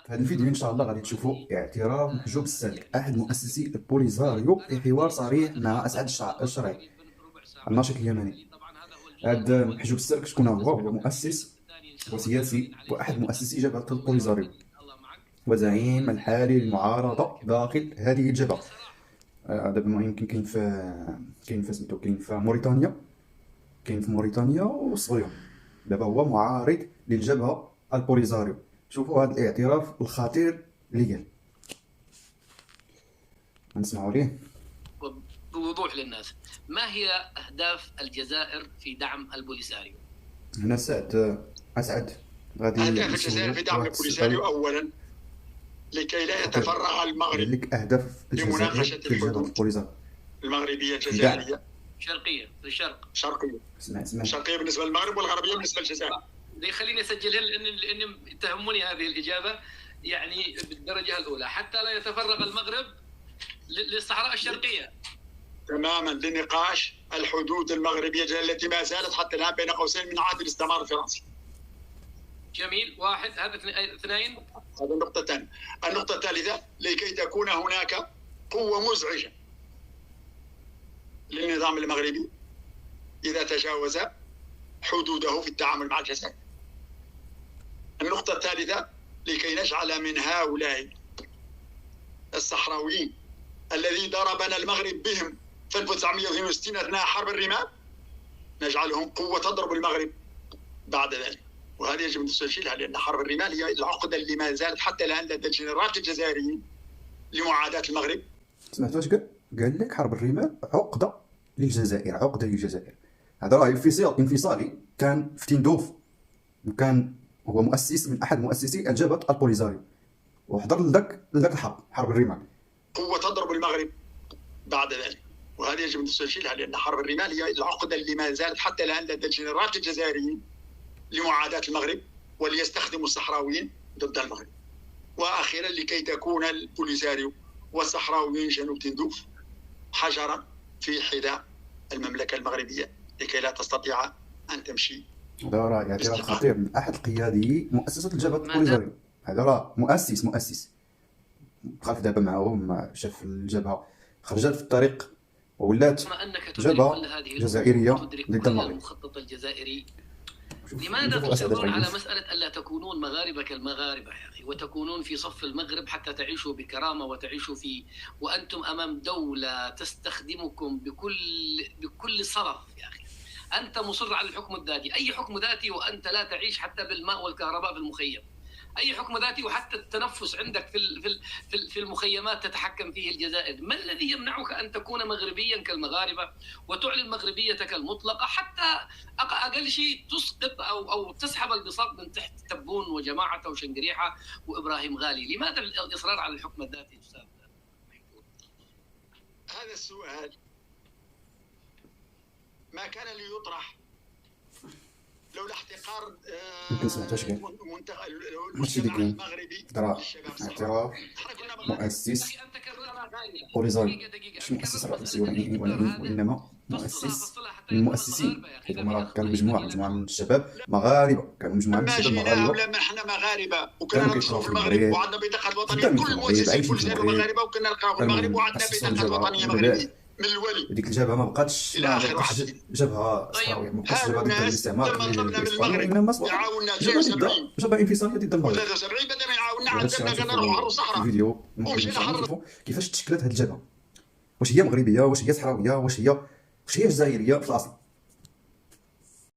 في هذا الفيديو ان شاء الله غادي تشوفوا اعتراف محجوب السالك احد مؤسسي البوليزاريو في حوار صريح مع اسعد الشرعي الناشط اليمني. هذا محجوب السالك شكون هو مؤسس وسياسي واحد مؤسسي جبهه البوليزاريو وزعيم الحالي للمعارضه داخل هذه الجبهه. دابا يمكن كاين في موريتانيا والصهيون. دابا هو معارض للجبهه البوليزاريو. شوفوا هذا الاعتراف الخطير اللي قال، نسمعوا ليه بوضوح للناس. ما هي أهداف الجزائر في دعم البوليساريو؟ هنا أسعد غادي أهداف الجزائر في دعم البوليساريو أولا لكي لا يتفرع المغرب لك أهداف الجزائر في الجبهة البوليزاريو المغربية الجزائرية شرقية في الشرق شرقية اسمع شرقية بالنسبة للمغرب والغربية بالنسبة للجزائر. خليني أسجلها لأن تهمني هذه الإجابة يعني بالدرجة الأولى، حتى لا يتفرغ المغرب للصحراء الشرقية تماما لنقاش الحدود المغربية التي ما زالت حتى الآن بين قوسين من عهد الاستعمار الفرنسي. جميل، واحد. هذا اثنين. هذه النقطة الثانية. النقطة الثالثة لكي تكون هناك قوة مزعجة للنظام المغربي إذا تجاوز حدوده في التعامل مع الجزائر. النقطة الثالثة لكي نجعل من هؤلاء الصحراويين الذي ضربنا المغرب بهم في 1962 أثناء حرب الرمال نجعلهم قوة تضرب المغرب بعد ذلك، وهذه يجب أن تسجلها لأن حرب الرمال هي العقدة اللي ما زالت حتى الآن لدى الجنرالات الجزائريين لمعاداة المغرب. سمعت واش قال؟ قال لك حرب الرمال عقدة للجزائر. هذا راه انفصالي كان في تندوف، وكان هو مؤسس من أحد مؤسسي الجبهة البوليزاريو وحضر لذاك الحرب، حرب الرمال. قوة تضرب المغرب بعد ذلك، وهذه يجب أن تسجلها لأن حرب الرمال هي العقدة اللي ما زالت حتى الآن لدى الجنرالات الجزائريين لمعاداة المغرب وليستخدموا الصحراويين ضد المغرب. وأخيرا لكي تكون البوليساريو والصحراويين جنوب تندوف حجرا في حذاء المملكة المغربية لكي لا تستطيع أن تمشي. هذا راه اعتراف خطير من أحد قيادي مؤسسة الجبهة البوليزاريو. هذا راه مؤسس دخل دابا معهم، شاف الجبهة خرجت في الطريق وولات جبهة جزائرية ضد المغرب. المخطط الجزائري لماذا تصرون على مسألة ألا تكونون مغاربة كالمغاربة يا أخي، وتكونون في صف المغرب حتى تعيشوا بكرامة وتعيشوا وأنتم أمام دولة تستخدمكم بكل صرف يا أخي. أنت مصر على الحكم الذاتي، أي حكم ذاتي وأنت لا تعيش حتى بالماء والكهرباء في المخيم؟ أي حكم ذاتي وحتى التنفس عندك في المخيمات تتحكم فيه الجزائر؟ ما الذي يمنعك أن تكون مغربيا كالمغاربة وتعلن مغربية المطلقة، حتى أقل شيء تسقط أو تسحب البساط من تحت تبون وجماعته وشنقريحة وإبراهيم غالي؟ لماذا الإصرار على الحكم الذاتي أستاذ؟ هذا السؤال ما كان ليطرح لولا احتقار المجتمع المغربي اعتراف مؤسس بوليزاريو، مش مؤسس رئيسي وإنما مؤسس من المؤسسين، حيث كانوا مجموعة من الشباب مغاربة، لما احنا مغاربة وكنا ندخلوا في المغرب وعندنا بطاقة وطنية، كل مؤسسين البوليساريو مغاربة وكنا نلقاو في المغرب وعندنا بطاقة وطنية مغربية من الولي. ديك الجبهه ما بقاتش جبهه صحراويه، ما بقاتش جبهه ضد الاستعمار، انما جبهه انفصاليه ضد المغرب. 73 بدا ما يعاوننا عندنا كنا نروحوا نحرروا الصحراء. الفيديو نشوفوا كيفاش تشكلت هذه الجبهه، واش هي مغربيه، واش هي صحراويه، واش هي جزائريه في الاصل.